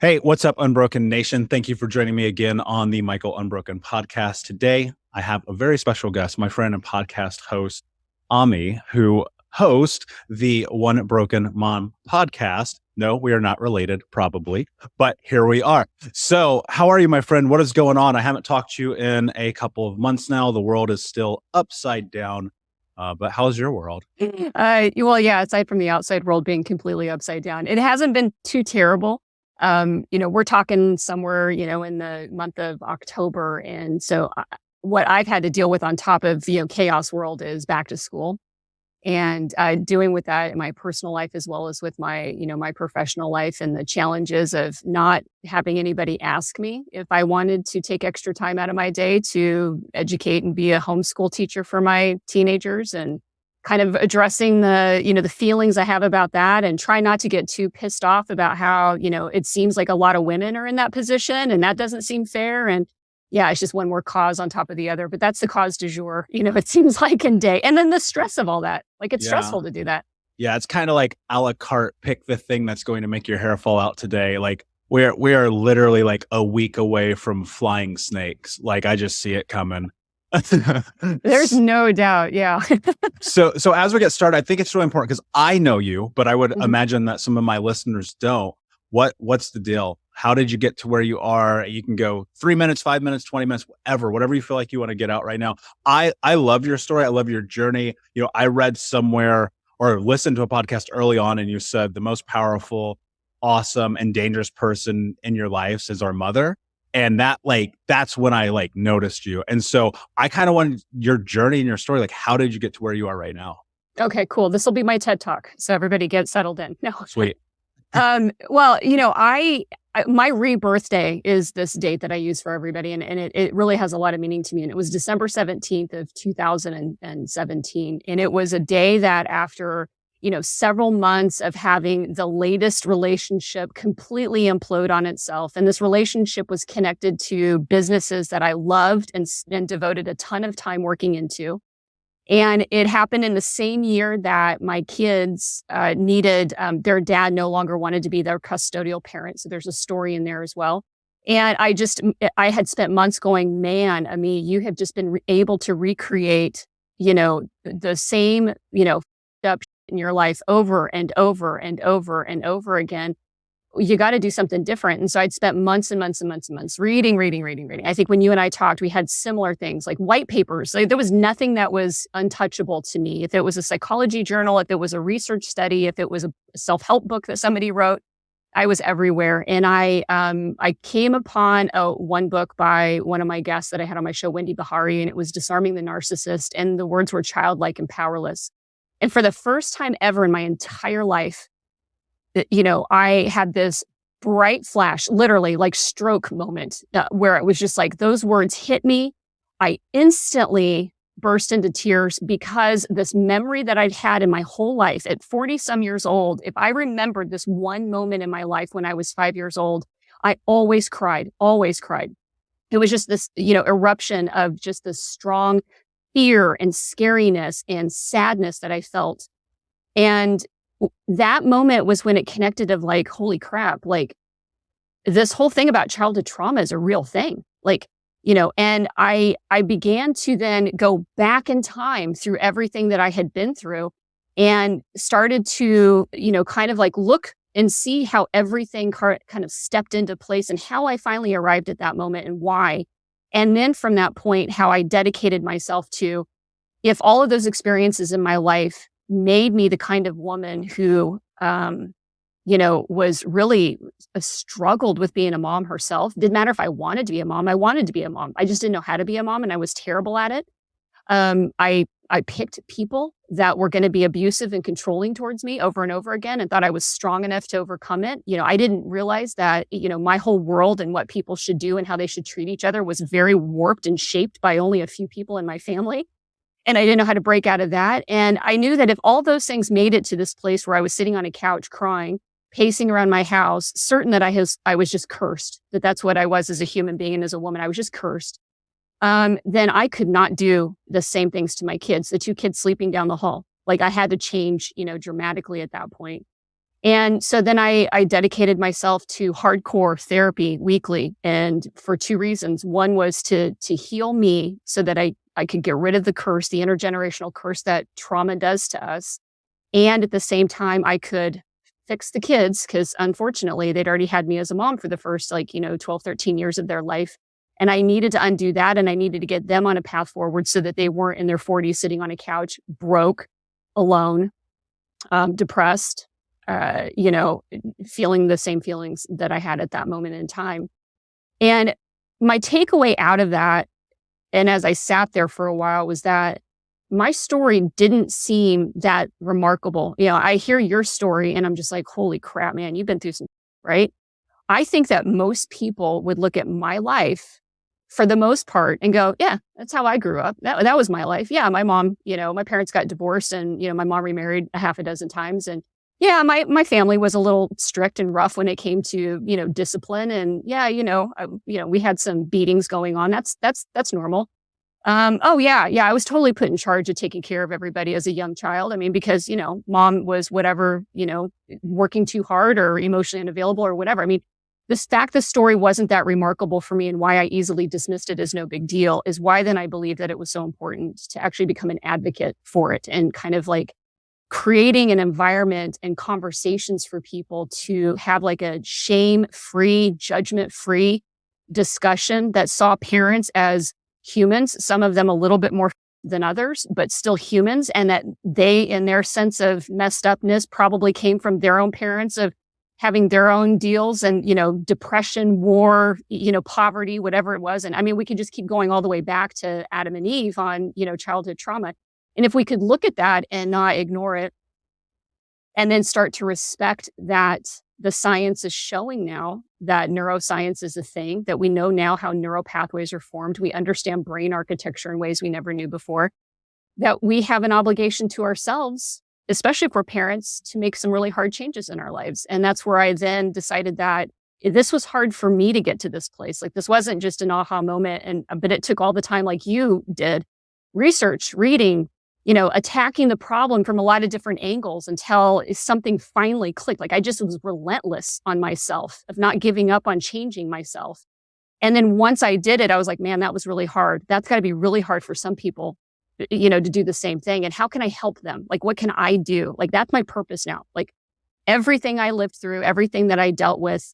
Hey, what's up, Unbroken Nation? Thank you for joining me again on the Michael Unbroken Podcast. Today, I have a very special guest, my friend and podcast host, Ameé, who hosts the One Broken Mom podcast. No, we are not related, probably, but here we are. So, how are you, my friend? What is going on? I haven't talked to you in a couple of months now. The world is still upside down, but how's your world? Aside from the outside world being completely upside down, it hasn't been too terrible. We're talking somewhere, in the month of October. And so what I've had to deal with on top of, chaos world is back to school and doing with that in my personal life as well as with my, my professional life and the challenges of not having anybody ask me if I wanted to take extra time out of my day to educate and be a homeschool teacher for my teenagers, and kind of addressing the feelings I have about that, and try not to get too pissed off about how, it seems like a lot of women are in that position and that doesn't seem fair. And yeah, it's just one more cause on top of the other, but that's the cause du jour, it seems like in day. And then the stress of all that, like it's stressful to do that. Yeah, it's kind of like a la carte, pick the thing that's going to make your hair fall out today. Like we are literally like a week away from flying snakes. Like I just see it coming. There's no doubt. Yeah. So as we get started, I think it's really important because I know you, but I would imagine that some of my listeners don't. What's the deal? How did you get to where you are? You can go 3 minutes, 5 minutes, 20 minutes, whatever you feel like you want to get out right now. I love your story. I love your journey. I read somewhere or listened to a podcast early on, and you said the most powerful, awesome, and dangerous person in your life is our mother. And that's when I noticed you. And so I kind of wanted your journey and your story. Like, how did you get to where you are right now? Okay, cool. This will be my TED Talk. So everybody get settled in. No. Sweet. My rebirth day is this date that I use for everybody. And it really has a lot of meaning to me. And it was December 17th of 2017. And it was a day that after several months of having the latest relationship completely implode on itself. And this relationship was connected to businesses that I loved and devoted a ton of time working into. And it happened in the same year that my kids needed, their dad no longer wanted to be their custodial parent. So there's a story in there as well. And I had spent months going, man, Ameé, you have just been able to recreate, the same, up in your life over and over and over and over again. You got to do something different. And so I'd spent months and months and months and months reading. I think when you and I talked, we had similar things like white papers. Like, there was nothing that was untouchable to me. If it was a psychology journal, if it was a research study, if it was a self-help book that somebody wrote, I was everywhere. And I came upon one book by one of my guests that I had on my show, Wendy Bahari, and it was Disarming the Narcissist. And the words were childlike and powerless. And for the first time ever in my entire life, I had this bright flash, literally like stroke moment, where it was just like those words hit me. I instantly burst into tears because this memory that I'd had in my whole life at 40 some years old, if I remembered this one moment in my life when I was 5 years old, I always cried. It was just this, eruption of just this strong fear and scariness and sadness that I felt. And that moment was when it connected of like, holy crap, like this whole thing about childhood trauma is a real thing. And I began to then go back in time through everything that I had been through and started to, kind of like look and see how everything kind of stepped into place and how I finally arrived at that moment and why. And then from that point, how I dedicated myself to, if all of those experiences in my life made me the kind of woman who, was really struggled with being a mom herself. Didn't matter if I wanted to be a mom. I wanted to be a mom. I just didn't know how to be a mom, and I was terrible at it. I picked people that were going to be abusive and controlling towards me over and over again, and thought I was strong enough to overcome it. I didn't realize that, my whole world and what people should do and how they should treat each other was very warped and shaped by only a few people in my family. And I didn't know how to break out of that. And I knew that if all those things made it to this place where I was sitting on a couch crying, pacing around my house, certain that I was just cursed, that's what I was as a human being and as a woman. I was just cursed. Then I could not do the same things to my kids, the two kids sleeping down the hall. Like, I had to change, dramatically at that point. And so then I dedicated myself to hardcore therapy weekly, and for two reasons. One was to heal me so that I could get rid of the curse, the intergenerational curse that trauma does to us. And at the same time, I could fix the kids, because unfortunately, they'd already had me as a mom for the first 12, 13 years of their life. And I needed to undo that, and I needed to get them on a path forward so that they weren't in their 40s sitting on a couch, broke, alone, depressed, feeling the same feelings that I had at that moment in time. And my takeaway out of that, and as I sat there for a while, was that my story didn't seem that remarkable. I hear your story and I'm just like, holy crap, man, you've been through some, right? I think that most people would look at my life for the most part and go, yeah, that's how I grew up. That was my life. Yeah, my mom, my parents got divorced, and, my mom remarried a half a dozen times. And yeah, my family was a little strict and rough when it came to, discipline. And yeah, we had some beatings going on. That's normal. Oh yeah, I was totally put in charge of taking care of everybody as a young child. I mean, because, mom was whatever, working too hard or emotionally unavailable or whatever. I mean, the story wasn't that remarkable for me, and why I easily dismissed it as no big deal is why then I believe that it was so important to actually become an advocate for it, and kind of like creating an environment and conversations for people to have like a shame-free, judgment-free discussion that saw parents as humans, some of them a little bit more than others, but still humans, and that they, in their sense of messed upness, probably came from their own parents of having their own deals and, depression, war, poverty, whatever it was. And I mean, we could just keep going all the way back to Adam and Eve on, childhood trauma. And if we could look at that and not ignore it, and then start to respect that the science is showing now that neuroscience is a thing, that we know now how neural pathways are formed. We understand brain architecture in ways we never knew before, that we have an obligation to ourselves, especially if we're parents, to make some really hard changes in our lives. And that's where I then decided that this was hard for me to get to this place. Like, this wasn't just an aha moment, but it took all the time, like you did, research, reading, attacking the problem from a lot of different angles until something finally clicked. Like, I just was relentless on myself of not giving up on changing myself. And then once I did it, I was like, man, that was really hard. That's got to be really hard for some people, to do the same thing. And how can I help them? Like, what can I do? Like, that's my purpose now. Like, everything I lived through, everything that I dealt with,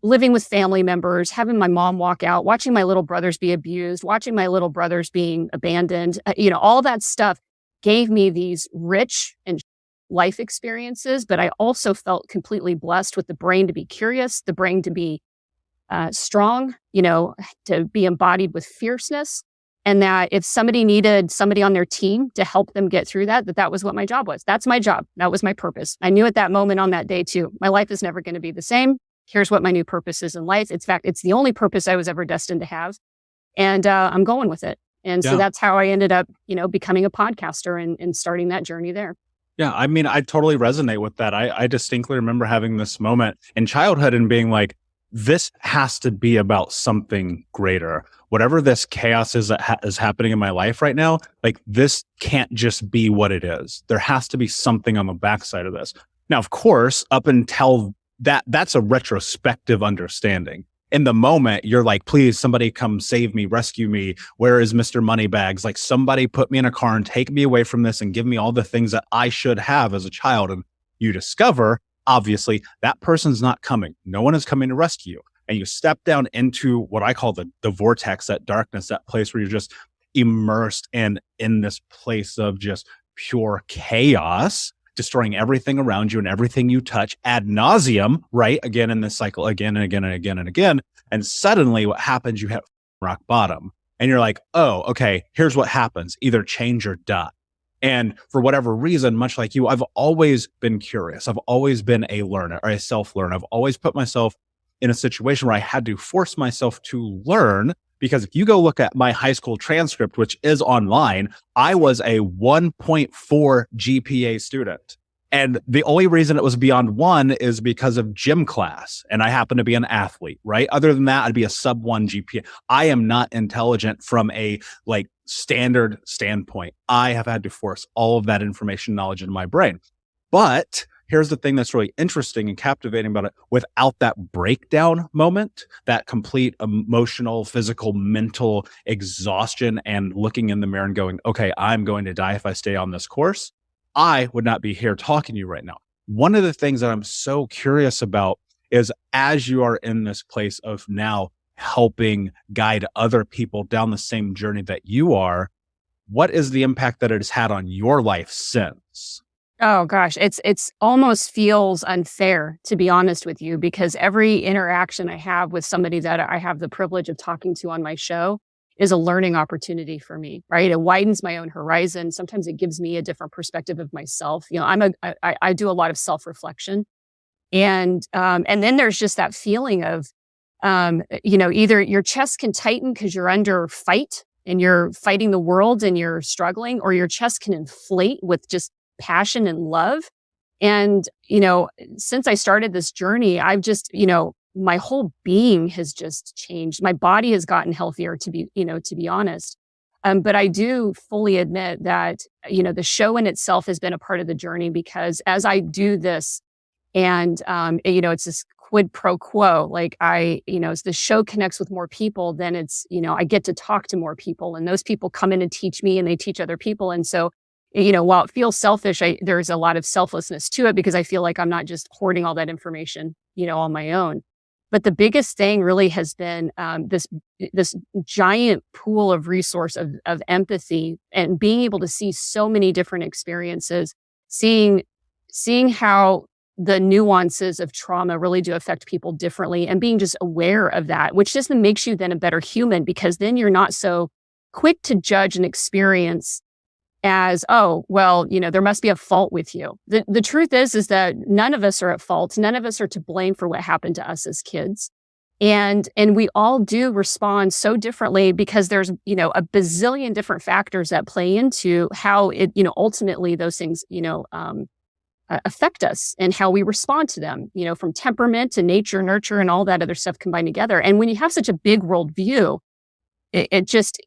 living with family members, having my mom walk out, watching my little brothers be abused, watching my little brothers being abandoned, all that stuff gave me these rich and life experiences. But I also felt completely blessed with the brain to be curious, the brain to be strong, to be embodied with fierceness. And that if somebody needed somebody on their team to help them get through that was what my job was. That's my job. That was my purpose. I knew at that moment on that day too, my life is never going to be the same. Here's what my new purpose is in life. In fact, it's the only purpose I was ever destined to have. And I'm going with it. And so that's how I ended up, becoming a podcaster and starting that journey there. Yeah. I mean, I totally resonate with that. I distinctly remember having this moment in childhood and being like, this has to be about something greater. Whatever this chaos is that is happening in my life right now, like, this can't just be what it is. There has to be something on the backside of this. Now, of course, up until that's a retrospective understanding. In the moment, you're like, please, somebody come save me, rescue me. Where is Mr. Moneybags? Like, somebody put me in a car and take me away from this and give me all the things that I should have as a child. And you discover, obviously, that person's not coming. No one is coming to rescue you. And you step down into what I call the vortex, that darkness, that place where you're just immersed in this place of just pure chaos, destroying everything around you and everything you touch ad nauseum, right? Again, in this cycle, again and again and again and again. And suddenly what happens, you hit rock bottom and you're like, oh, okay, here's what happens. Either change or die. And for whatever reason, much like you, I've always been curious. I've always been a learner or a self-learner. I've always put myself in a situation where I had to force myself to learn. Because if you go look at my high school transcript, which is online, I was a 1.4 GPA student. And the only reason it was beyond 1 is because of gym class. And I happen to be an athlete, right? Other than that, I'd be a sub 1 GPA. I am not intelligent from a standard standpoint. I have had to force all of that information knowledge into my brain. But here's the thing that's really interesting and captivating about it. Without that breakdown moment, that complete emotional, physical, mental exhaustion and looking in the mirror and going, okay, I'm going to die if I stay on this course, I would not be here talking to you right now. One of the things that I'm so curious about is as you are in this place of now helping guide other people down the same journey that you are, what is the impact that it has had on your life since? Oh gosh, it's almost feels unfair, to be honest with you, because every interaction I have with somebody that I have the privilege of talking to on my show is a learning opportunity for me, right? It widens my own horizon. Sometimes it gives me a different perspective of myself. You know, I do a lot of self-reflection, and then there's just that feeling of, either your chest can tighten because you're under fight and you're fighting the world and you're struggling, or your chest can inflate with just passion and love. And, since I started this journey, I've just, my whole being has just changed. My body has gotten healthier, to be honest. But I do fully admit that, the show in itself has been a part of the journey, because as I do this and, it's this quid pro quo, like as the show connects with more people, then it's, I get to talk to more people, and those people come in and teach me and they teach other people. And so, while it feels selfish, there's a lot of selflessness to it, because I feel like I'm not just hoarding all that information, on my own. But the biggest thing really has been this giant pool of resource of empathy, and being able to see so many different experiences, seeing how the nuances of trauma really do affect people differently, and being just aware of that, which just makes you then a better human, because then you're not so quick to judge an experience as, oh, well, there must be a fault with you. The truth is that none of us are at fault. None of us are to blame for what happened to us as kids. And we all do respond so differently, because there's, a bazillion different factors that play into how it, ultimately those things, affect us and how we respond to them, from temperament to nature, nurture, and all that other stuff combined together. And when you have such a big world view, it just,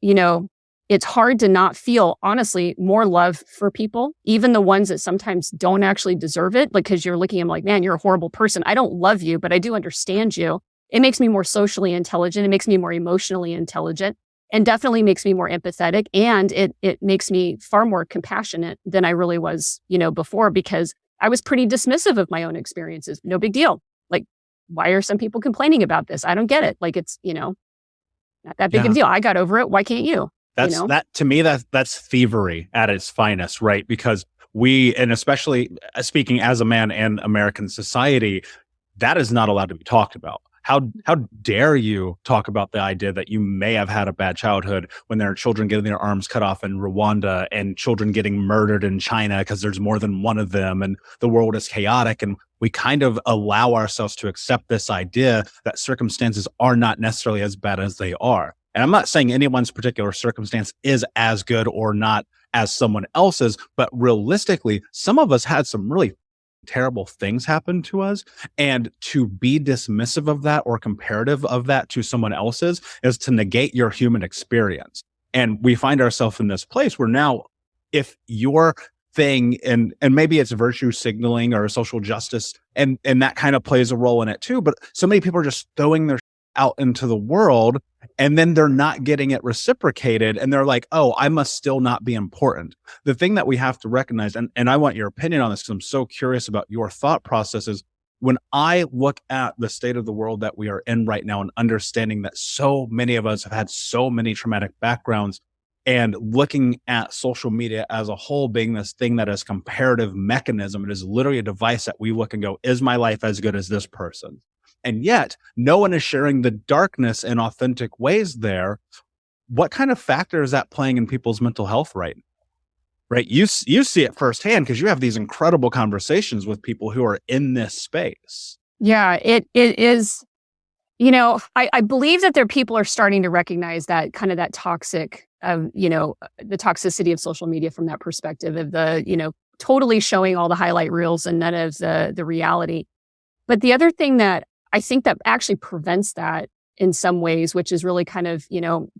it's hard to not feel, honestly, more love for people, even the ones that sometimes don't actually deserve it, because you're looking at them like, man, you're a horrible person. I don't love you, but I do understand you. It makes me more socially intelligent. It makes me more emotionally intelligent, and definitely makes me more empathetic. And it makes me far more compassionate than I really was, before, because I was pretty dismissive of my own experiences. No big deal. Like, why are some people complaining about this? I don't get it. Like, it's, not that big of a deal. I got over it. Why can't you? That to me, that's thievery at its finest, right? Because we, and especially speaking as a man in American society, that is not allowed to be talked about. How dare you talk about the idea that you may have had a bad childhood, when there are children getting their arms cut off in Rwanda and children getting murdered in China because there's more than one of them, and the world is chaotic, and we kind of allow ourselves to accept this idea that circumstances are not necessarily as bad as they are. And I'm not saying anyone's particular circumstance is as good or not as someone else's, but realistically, some of us had some really terrible things happen to us. And to be dismissive of that or comparative of that to someone else's is to negate your human experience. And we find ourselves in this place where now, if your thing, and maybe it's virtue signaling or social justice, and that kind of plays a role in it too, but so many people are just throwing their out into the world, and then they're not getting it reciprocated, and they're like, oh, I must still not be important. The thing that we have to recognize, and I want your opinion on this because I'm so curious about your thought processes, when I look at the state of the world that we are in right now, and understanding that so many of us have had so many traumatic backgrounds, and looking at social media as a whole being this thing that is comparative mechanism, it is literally a device that we look and go, is my life as good as this person? And yet, no one is sharing the darkness in authentic ways there. What kind of factor is that playing in people's mental health right now? Right? You see it firsthand, because you have these incredible conversations with people who are in this space. Yeah, it is. I believe that people are starting to recognize that kind of that toxic, the toxicity of social media from that perspective of the, totally showing all the highlight reels and none of the reality. But the other thing that I think that actually prevents that in some ways, which is really kind of,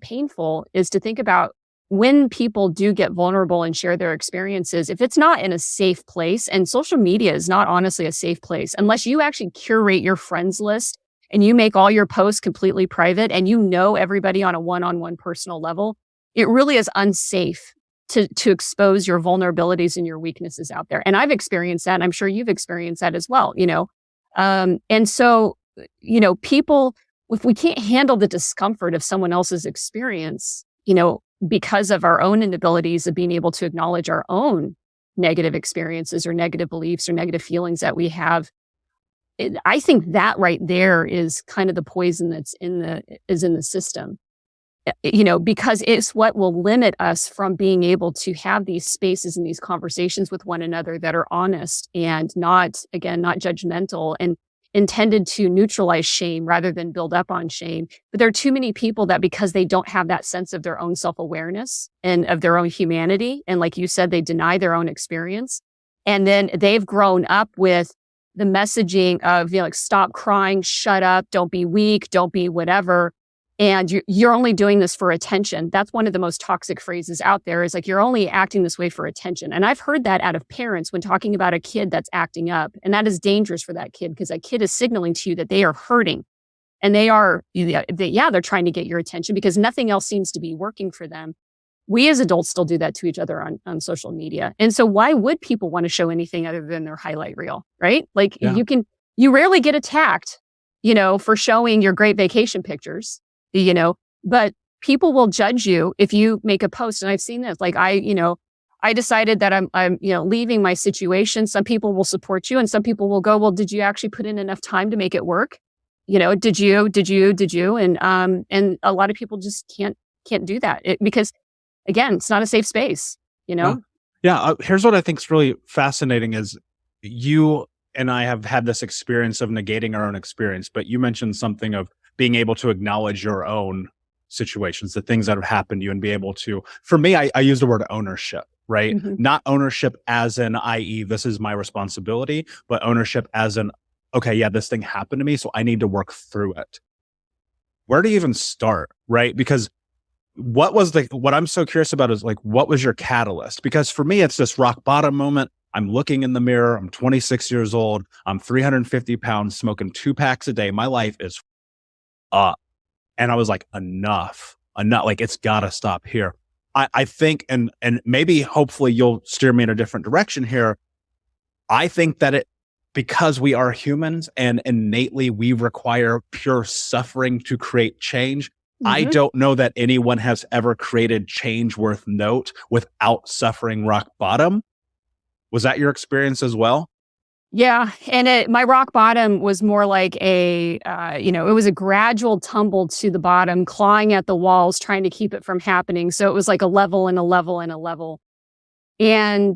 painful, is to think about when people do get vulnerable and share their experiences, if it's not in a safe place, and social media is not honestly a safe place, unless you actually curate your friends list and you make all your posts completely private and you know everybody on a one-on-one personal level, it really is unsafe to expose your vulnerabilities and your weaknesses out there. And I've experienced that, and I'm sure you've experienced that as well, and so, people, if we can't handle the discomfort of someone else's experience, because of our own inabilities of being able to acknowledge our own negative experiences or negative beliefs or negative feelings that we have, I think that right there is kind of the poison that's in the system. Because it's what will limit us from being able to have these spaces and these conversations with one another that are honest and not judgmental and intended to neutralize shame rather than build up on shame. But there are too many people that, because they don't have that sense of their own self-awareness and of their own humanity, and like you said, they deny their own experience. And then they've grown up with the messaging of, stop crying, shut up, don't be weak, don't be whatever. And you're only doing this for attention. That's one of the most toxic phrases out there, is like, you're only acting this way for attention. And I've heard that out of parents when talking about a kid that's acting up. And that is dangerous for that kid, because that kid is signaling to you that they are hurting. And they're trying to get your attention because nothing else seems to be working for them. We as adults still do that to each other on social media. And so why would people want to show anything other than their highlight reel, right? Like, you rarely get attacked, for showing your great vacation pictures. But people will judge you if you make a post. And I've seen this, like, I decided that I'm leaving my situation. Some people will support you and some people will go, well, did you actually put in enough time to make it work? Did you? And a lot of people just can't do that because, again, it's not a safe space, Yeah. Here's what I think is really fascinating is you and I have had this experience of negating our own experience, but you mentioned something of being able to acknowledge your own situations, the things that have happened to you, and be able to, for me, I use the word ownership, right? Mm-hmm. Not ownership as in, i.e., this is my responsibility, but ownership as in, okay, yeah, this thing happened to me, so I need to work through it. Where do you even start, right? Because what I'm so curious about is, like, what was your catalyst? Because for me, it's this rock bottom moment. I'm looking in the mirror. I'm 26 years old. I'm 350 pounds, smoking 2 packs a day. My life is up. And I was like, enough, like, it's gotta stop here. I think, and maybe hopefully you'll steer me in a different direction here. I think that because we are humans and innately we require pure suffering to create change. Mm-hmm. I don't know that anyone has ever created change worth note without suffering rock bottom. Was that your experience as well? Yeah. And my rock bottom was more like it was a gradual tumble to the bottom, clawing at the walls, trying to keep it from happening. So it was like a level and a level and a level. And,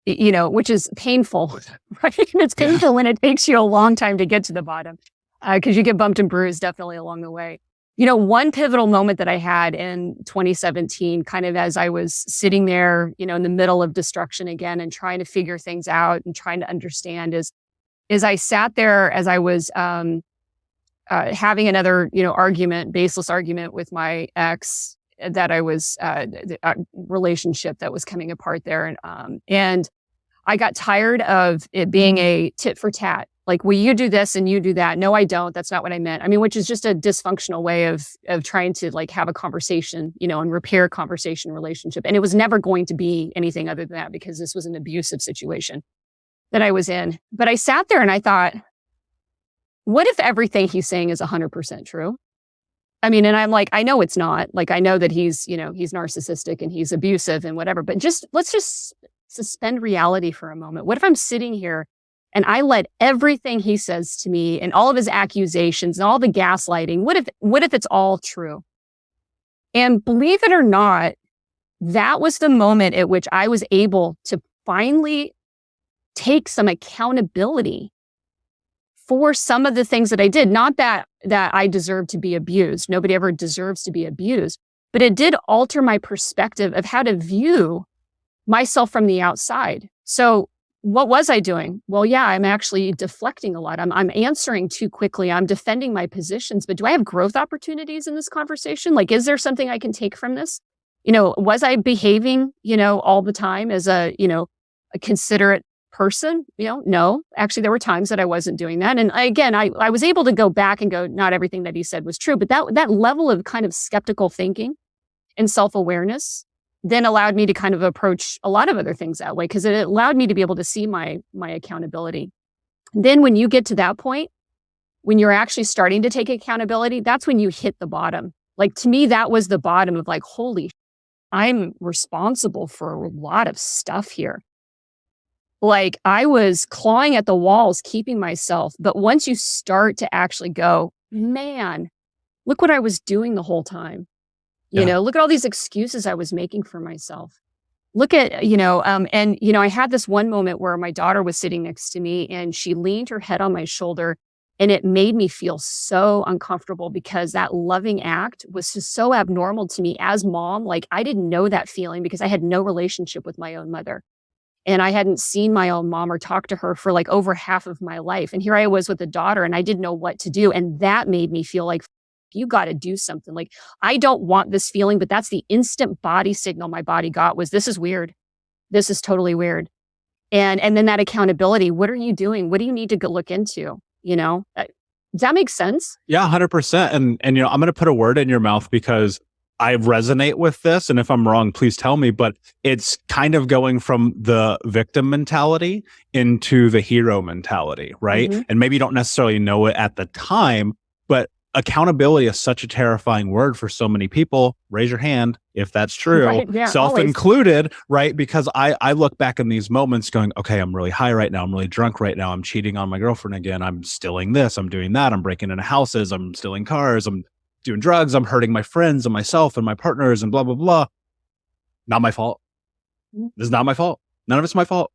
which is painful, right? And it's painful when it takes you a long time to get to the bottom, because you get bumped and bruised definitely along the way. One pivotal moment that I had in 2017, kind of as I was sitting there, in the middle of destruction again and trying to figure things out and trying to understand is I sat there as I was having another, baseless argument with my ex that I was, relationship that was coming apart there. And I got tired of it being a tit for tat. Like, well, you do this and you do that. No, I don't. That's not what I meant. I mean, which is just a dysfunctional way of trying to, like, have a conversation, and repair a conversation relationship. And it was never going to be anything other than that, because this was an abusive situation that I was in. But I sat there and I thought, what if everything he's saying is 100% true? I mean, and I'm like, I know it's not. Like, I know that he's narcissistic and he's abusive and whatever, but let's just suspend reality for a moment. What if I'm sitting here and I let everything he says to me and all of his accusations and all the gaslighting, what if it's all true? And believe it or not, that was the moment at which I was able to finally take some accountability for some of the things that I did. Not that I deserve to be abused. Nobody ever deserves to be abused. But it did alter my perspective of how to view myself from the outside. So what was I doing? Well, yeah, I'm actually deflecting a lot. I'm answering too quickly. I'm defending my positions, but do I have growth opportunities in this conversation? Like, is there something I can take from this? Was I behaving, all the time as a considerate person? No, actually, there were times that I wasn't doing that. And again, I was able to go back and go, not everything that he said was true, but that level of kind of skeptical thinking and self-awareness then allowed me to kind of approach a lot of other things that way, because it allowed me to be able to see my accountability. Then when you get to that point, when you're actually starting to take accountability, that's when you hit the bottom. Like, to me, that was the bottom of like, holy, I'm responsible for a lot of stuff here. Like, I was clawing at the walls, keeping myself. But once you start to actually go, man, look what I was doing the whole time. Look at all these excuses I was making for myself. Look at, I had this one moment where my daughter was sitting next to me and she leaned her head on my shoulder, and it made me feel so uncomfortable because that loving act was just so abnormal to me as mom. Like, I didn't know that feeling because I had no relationship with my own mother. And I hadn't seen my own mom or talked to her for like over half of my life. And here I was with a daughter and I didn't know what to do. And that made me feel like, you got to do something. Like, I don't want this feeling, but that's the instant body signal my body got was, this is weird. This is totally weird. And then that accountability, what are you doing? What do you need to go look into? Does that make sense? Yeah, 100%. And I'm going to put a word in your mouth because I resonate with this. And if I'm wrong, please tell me, but it's kind of going from the victim mentality into the hero mentality, right? Mm-hmm. And maybe you don't necessarily know it at the time, but accountability is such a terrifying word for so many people. Raise your hand if that's true, right, yeah, self-included, right? Because I look back in these moments going, okay, I'm really high right now. I'm really drunk right now. I'm cheating on my girlfriend again. I'm stealing this. I'm doing that. I'm breaking into houses. I'm stealing cars. I'm doing drugs. I'm hurting my friends and myself and my partners and blah, blah, blah. Not my fault. This is not my fault. None of it's my fault.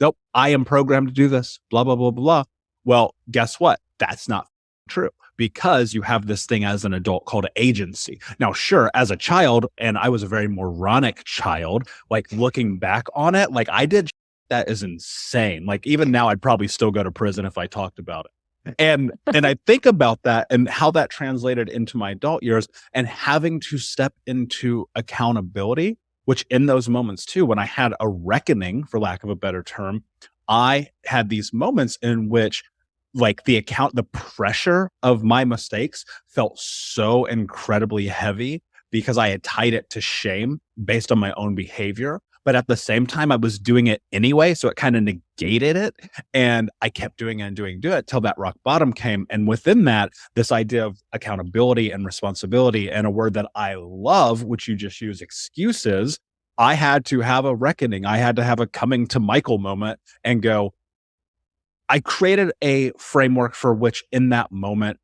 Nope. I am programmed to do this. Blah, blah, blah, blah, blah. Well, guess what? That's not true. Because you have this thing as an adult called agency. Now, sure, as a child, and I was a very moronic child, like looking back on it, like I did that is insane. Like even now, I'd probably still go to prison if I talked about it. And I think about that and how that translated into my adult years and having to step into accountability, which in those moments too, when I had a reckoning, for lack of a better term, I had these moments in which like the pressure of my mistakes felt so incredibly heavy because I had tied it to shame based on my own behavior. But at the same time, I was doing it anyway. So it kind of negated it. And I kept doing it and doing it till that rock bottom came. And within that, this idea of accountability and responsibility and a word that I love, which you just use, excuses, I had to have a reckoning. I had to have a coming to Michael moment and go, I created a framework for which in that moment,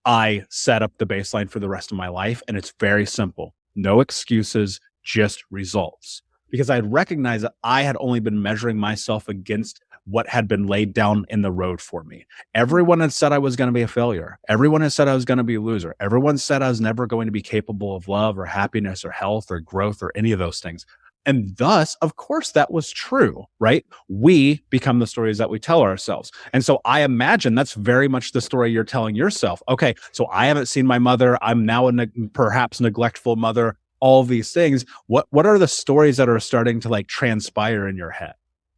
I set up the baseline for the rest of my life. And it's very simple. No excuses, just results. Because I had recognized that I had only been measuring myself against what had been laid down in the road for me. Everyone had said I was going to be a failure. Everyone had said I was going to be a loser. Everyone said I was never going to be capable of love or happiness or health or growth or any of those things. And thus, of course, that was true, right? We become the stories that we tell ourselves. And so I imagine that's very much the story you're telling yourself. Okay, so I haven't seen my mother. I'm now a perhaps neglectful mother, all these things. What are the stories that are starting to like transpire in your head?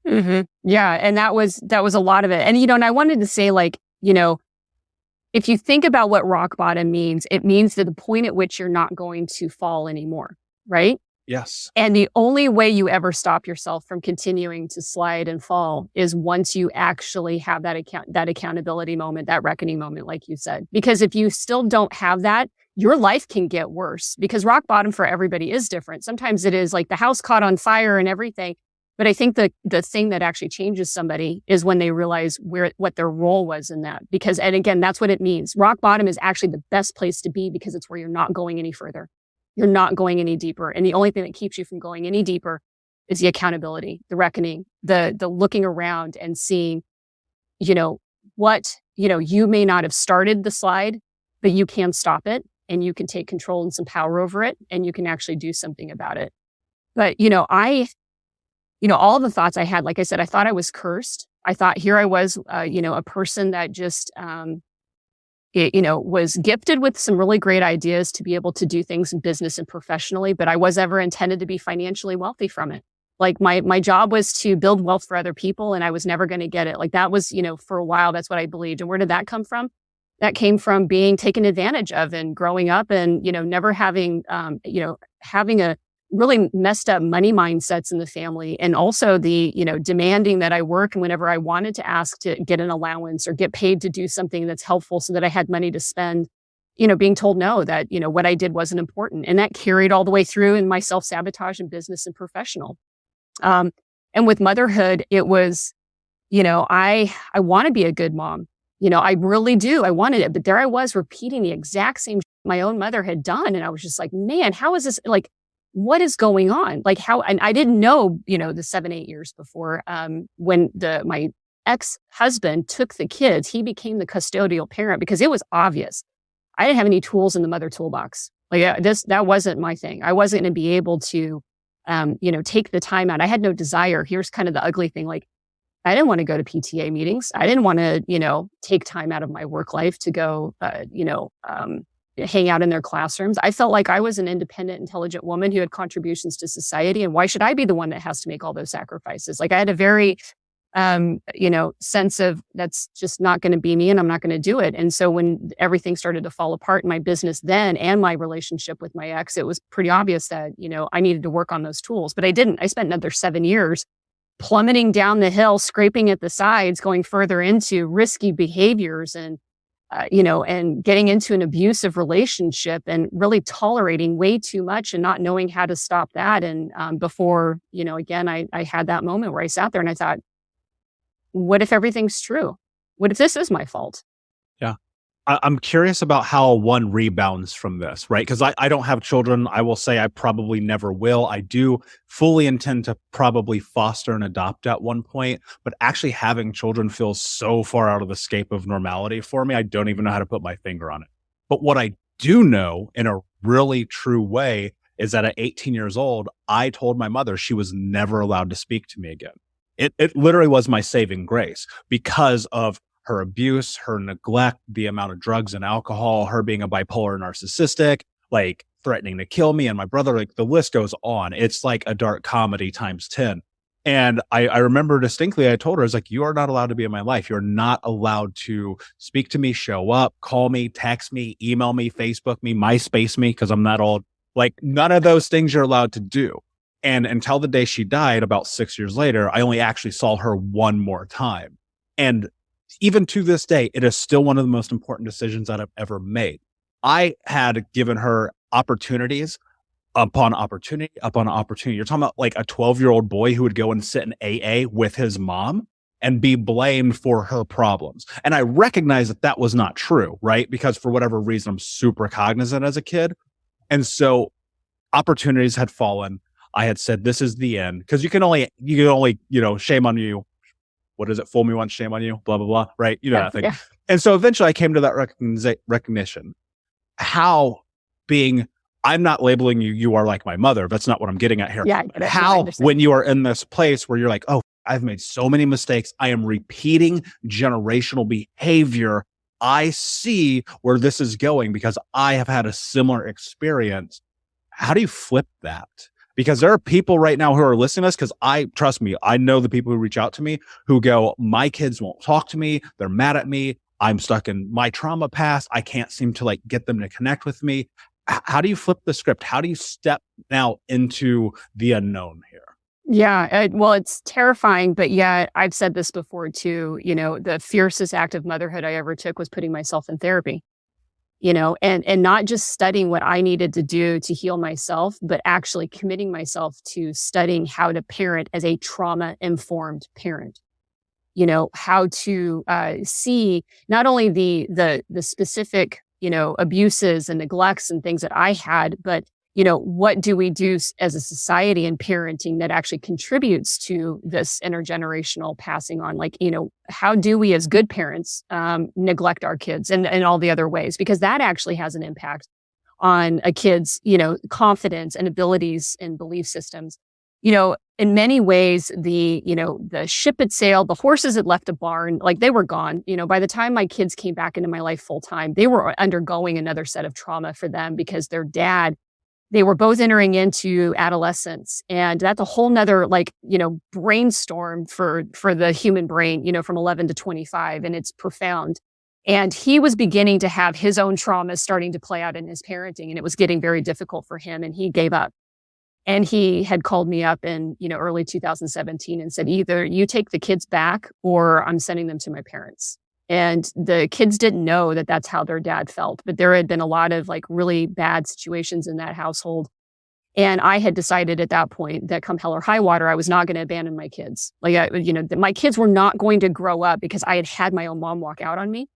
Mm-hmm. Yeah. And that was a lot of it. And, and I wanted to say like, if you think about what rock bottom means, it means that the point at which you're not going to fall anymore, right? Yes. And the only way you ever stop yourself from continuing to slide and fall is once you actually have that accountability moment, that reckoning moment, like you said. Because if you still don't have that, your life can get worse because rock bottom for everybody is different. Sometimes it is like the house caught on fire and everything. But I think the thing that actually changes somebody is when they realize what their role was in that. Because, and again, that's what it means. Rock bottom is actually the best place to be because it's where you're not going any further. You're not going any deeper. And the only thing that keeps you from going any deeper is the accountability, the reckoning, the looking around and seeing, what, you may not have started the slide, but you can stop it and you can take control and some power over it and you can actually do something about it. But, all the thoughts I had, like I said, I thought I was cursed. I thought here I was, a person that just, was gifted with some really great ideas to be able to do things in business and professionally, but I was ever intended to be financially wealthy from it. Like my job was to build wealth for other people, and I was never going to get it. Like that was, for a while, that's what I believed. And where did that come from? That came from being taken advantage of and growing up and, never having, having a really messed up money mindsets in the family. And also the, demanding that I work. And whenever I wanted to ask to get an allowance or get paid to do something that's helpful so that I had money to spend, being told no, that, what I did wasn't important. And that carried all the way through in my self-sabotage in business and professional. And with motherhood, it was, I want to be a good mom. I really do. I wanted it. But there I was repeating the exact same my own mother had done. And I was just like, man, how is this? Like, what is going on? Like how, and I didn't know, the 7-8 years before, when my ex-husband took the kids, he became the custodial parent because it was obvious. I didn't have any tools in the mother toolbox. Like that wasn't my thing. I wasn't going to be able to, take the time out. I had no desire. Here's kind of the ugly thing. Like, I didn't want to go to PTA meetings. I didn't want to, take time out of my work life to go, hang out in their classrooms. I felt like I was an independent, intelligent woman who had contributions to society. And why should I be the one that has to make all those sacrifices? Like I had a very, sense of that's just not going to be me and I'm not going to do it. And so when everything started to fall apart in my business then and my relationship with my ex, it was pretty obvious that, I needed to work on those tools, but I didn't. I spent another 7 years plummeting down the hill, scraping at the sides, going further into risky behaviors and, and getting into an abusive relationship and really tolerating way too much and not knowing how to stop that. And before, again, I had that moment where I sat there and I thought, what if everything's true? What if this is my fault? Yeah. I'm curious about how one rebounds from this, right? Because I don't have children. I will say I probably never will. I do fully intend to probably foster and adopt at one point, but actually having children feels so far out of the scape of normality for me. I don't even know how to put my finger on it. But what I do know in a really true way is that at 18 years old, I told my mother she was never allowed to speak to me again. It literally was my saving grace because of her abuse, her neglect, the amount of drugs and alcohol, her being a bipolar narcissistic, like threatening to kill me and my brother, like the list goes on. It's like a dark comedy times 10. And I remember distinctly, I told her, I was like, you are not allowed to be in my life. You're not allowed to speak to me, show up, call me, text me, email me, Facebook me, MySpace me, because I'm that old. Like none of those things you're allowed to do. And until the day she died, about 6 years later, I only actually saw her one more time. And even to this day, it is still one of the most important decisions that I've ever made. I had given her opportunities upon opportunity upon opportunity. You're talking about like a 12-year-old boy who would go and sit in AA with his mom and be blamed for her problems. And I recognize that that was not true, right? Because for whatever reason, I'm super cognizant as a kid. And so opportunities had fallen. I had said, this is the end. Because you can only, shame on you. What is it? Fool me once, shame on you, blah, blah, blah. Right? You know that thing. Yeah. And so eventually I came to that recognition. How being, I'm not labeling you, you are like my mother. That's not what I'm getting at here. Yeah, how, when you are in this place where you're like, oh, I've made so many mistakes. I am repeating generational behavior. I see where this is going because I have had a similar experience. How do you flip that? Because there are people right now who are listening to this, because trust me, I know the people who reach out to me who go, my kids won't talk to me. They're mad at me. I'm stuck in my trauma past. I can't seem to get them to connect with me. How do you flip the script? How do you step now into the unknown here? Yeah, well, it's terrifying, but yeah, I've said this before too. The fiercest act of motherhood I ever took was putting myself in therapy. And not just studying what I needed to do to heal myself, but actually committing myself to studying how to parent as a trauma-informed parent. How to see not only the specific, abuses and neglects and things that I had, but what do we do as a society in parenting that actually contributes to this intergenerational passing on? How do we as good parents neglect our kids and all the other ways? Because that actually has an impact on a kid's, confidence and abilities and belief systems. in many ways, the ship had sailed, the horses had left a barn, like they were gone. By the time my kids came back into my life full time, they were undergoing another set of trauma for them because their dad, they were both entering into adolescence. And that's a whole nother brainstorm for the human brain, from 11 to 25. And it's profound. And he was beginning to have his own traumas starting to play out in his parenting. And it was getting very difficult for him. And he gave up. And he had called me up in, early 2017 and said, either you take the kids back or I'm sending them to my parents. And the kids didn't know that that's how their dad felt. But there had been a lot of really bad situations in that household. And I had decided at that point that come hell or high water, I was not going to abandon my kids. My kids were not going to grow up because I had had my own mom walk out on me.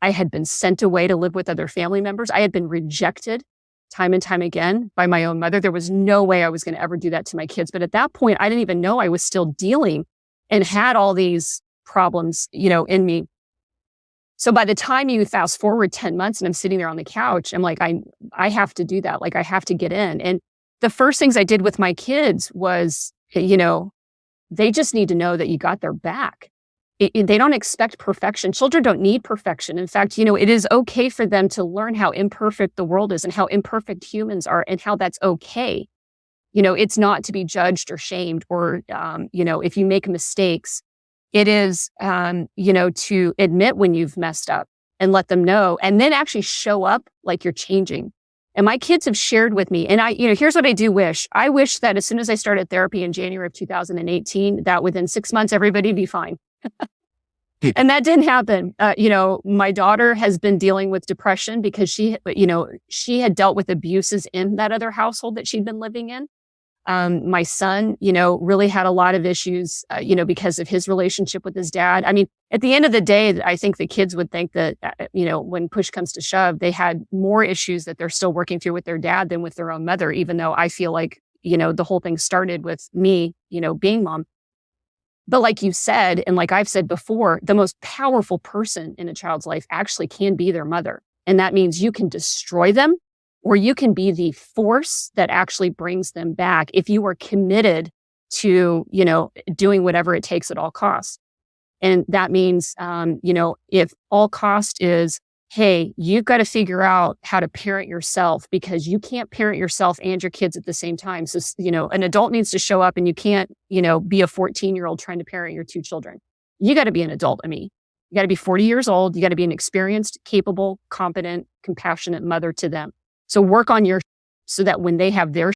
I had been sent away to live with other family members. I had been rejected time and time again by my own mother. There was no way I was going to ever do that to my kids. But at that point, I didn't even know I was still dealing and had all these problems, in me. So by the time you fast forward 10 months and I'm sitting there on the couch, I'm like, I have to do that. I have to get in. And the first things I did with my kids was, they just need to know that you got their back. They don't expect perfection. Children don't need perfection. In fact, it is okay for them to learn how imperfect the world is and how imperfect humans are and how that's okay. It's not to be judged or shamed or, if you make mistakes, it is, to admit when you've messed up and let them know and then actually show up like you're changing. And my kids have shared with me, and here's what I do wish. I wish that as soon as I started therapy in January of 2018, that within 6 months, everybody'd be fine. And that didn't happen. My daughter has been dealing with depression because she had dealt with abuses in that other household that she'd been living in. My son, really had a lot of issues, because of his relationship with his dad. I mean, at the end of the day, I think the kids would think that, when push comes to shove, they had more issues that they're still working through with their dad than with their own mother, even though I feel like, the whole thing started with me, being mom. But like you said, and like I've said before, the most powerful person in a child's life actually can be their mother. And that means you can destroy them or you can be the force that actually brings them back if you are committed to, doing whatever it takes at all costs. And that means, if all cost is, hey, you've got to figure out how to parent yourself because you can't parent yourself and your kids at the same time. So, an adult needs to show up and you can't, be a 14-year-old trying to parent your two children. You got to be an adult, Ameé. You got to be 40 years old. You got to be an experienced, capable, competent, compassionate mother to them. So work on your so that when they have their,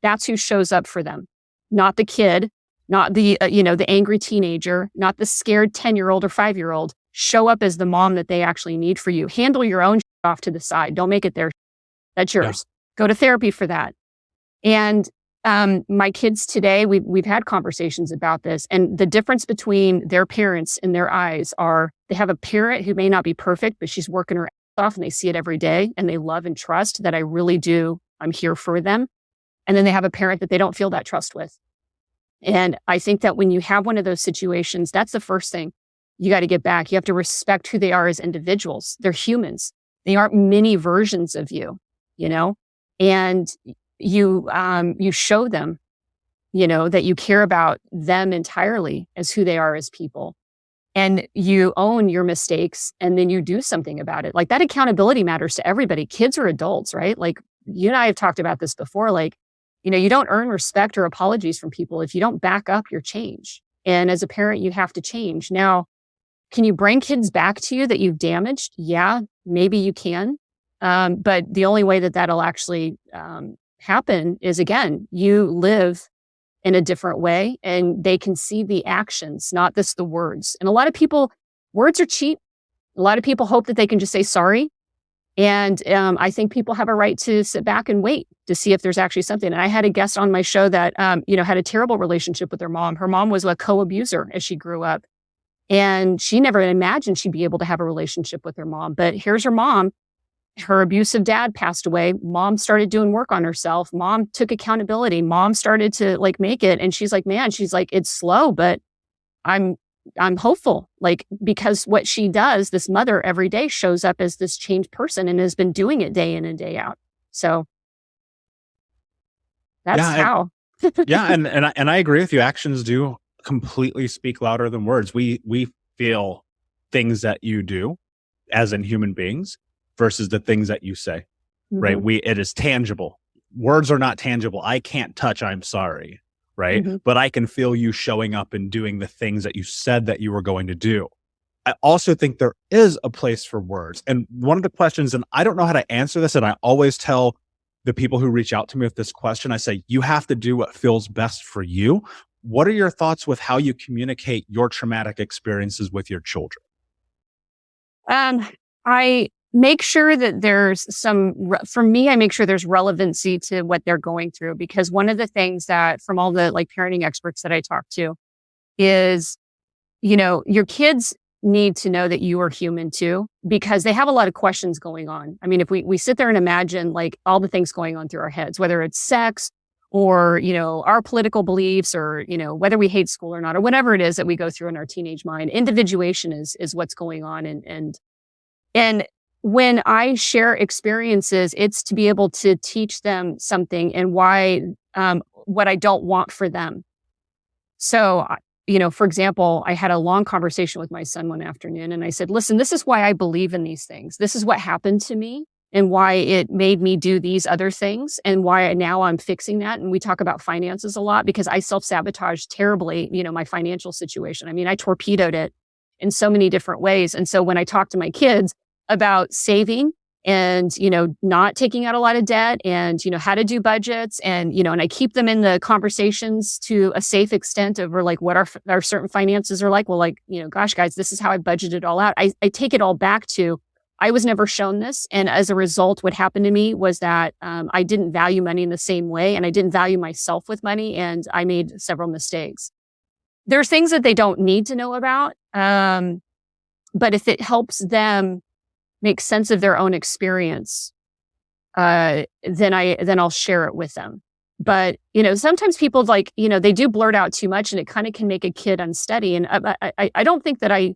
that's who shows up for them, not the kid, not the, the angry teenager, not the scared 10-year-old or 5-year-old. Show up as the mom that they actually need for you. Handle your own off to the side. Don't make it their. That's yours. Yeah. Go to therapy for that. And my kids today, we've had conversations about this, and the difference between their parents in their eyes are they have a parent who may not be perfect, but she's working her ass off, and they see it every day, and they love and trust that I really do. I'm here for them. And then they have a parent that they don't feel that trust with. And I think that when you have one of those situations, that's the first thing. You got to get back. You have to respect who they are as individuals. They're humans. They aren't many versions of you, and you show them, that you care about them entirely as who they are as people, and you own your mistakes and then you do something about it. Like that accountability matters to everybody, kids or adults, right? Like you and I have talked about this before, you don't earn respect or apologies from people if you don't back up your change. And as a parent, you have to change. Now, can you bring kids back to you that you've damaged? Yeah, maybe you can. But the only way that that'll actually happen is, again, you live in a different way and they can see the actions, not just the words. And a lot of people, words are cheap. A lot of people hope that they can just say sorry. And I think people have a right to sit back and wait to see if there's actually something. And I had a guest on my show that, had a terrible relationship with her mom. Her mom was a co-abuser as she grew up. And she never imagined she'd be able to have a relationship with her mom. But here's her mom. Her abusive dad passed away. Mom started doing work on herself. Mom took accountability. Mom started to make it. And she's like, it's slow, but I'm hopeful. Because what she does, this mother every day shows up as this changed person and has been doing it day in and day out. So that's how. Yeah, and I agree with you. Actions do completely speak louder than words. We feel things that you do as in human beings versus the things that you say. Right? Hmm. It is tangible. Words are not tangible. I can't touch I'm sorry, right? Hmm. But I can feel you showing up and doing the things that you said that you were going to do. I also think there is a place for words. And one of the questions, and I don't know how to answer this, and I always tell the people who reach out to me with this question, I say, you have to do what feels best for you. What are your thoughts with how you communicate your traumatic experiences with your children? I make sure that for me, I make sure there's relevancy to what they're going through, because one of the things that from all the like parenting experts that I talk to is, your kids need to know that you are human too, because they have a lot of questions going on. I mean, if we sit there and imagine like all the things going on through our heads, whether it's sex or, our political beliefs or, whether we hate school or not, or whatever it is that we go through in our teenage mind, individuation is what's going on. And when I share experiences, it's to be able to teach them something and why, what I don't want for them. So, for example, I had a long conversation with my son one afternoon and I said, listen, this is why I believe in these things. This is what happened to me and why it made me do these other things and why now I'm fixing that. And we talk about finances a lot because I self-sabotaged terribly, my financial situation. I mean, I torpedoed it in so many different ways. And so when I talk to my kids about saving and, not taking out a lot of debt and, how to do budgets and, and I keep them in the conversations to a safe extent over like what our certain finances are like. Well, like, gosh, guys, this is how I budgeted all out. I take it all back to, I was never shown this. And as a result, what happened to me was that I didn't value money in the same way and I didn't value myself with money and I made several mistakes. There are things that they don't need to know about. But if it helps them make sense of their own experience, then I'll share it with them. But, sometimes people like, they do blurt out too much and it kind of can make a kid unsteady. And I don't think that I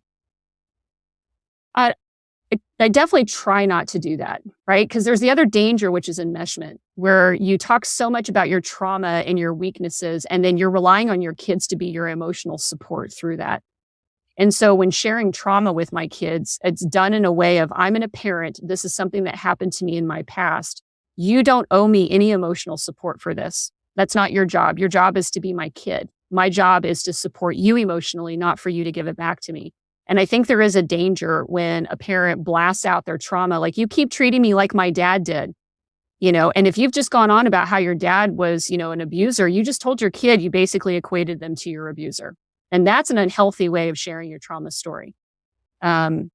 definitely try not to do that, right? Because there's the other danger, which is enmeshment, where you talk so much about your trauma and your weaknesses, and then you're relying on your kids to be your emotional support through that. And so when sharing trauma with my kids, it's done in a way of, I'm a parent. This is something that happened to me in my past. You don't owe me any emotional support for this. That's not your job. Your job is to be my kid. My job is to support you emotionally, not for you to give it back to me. And I think there is a danger when a parent blasts out their trauma, like, you keep treating me like my dad did, and if you've just gone on about how your dad was, an abuser, you just told your kid, you basically equated them to your abuser. And that's an unhealthy way of sharing your trauma story. So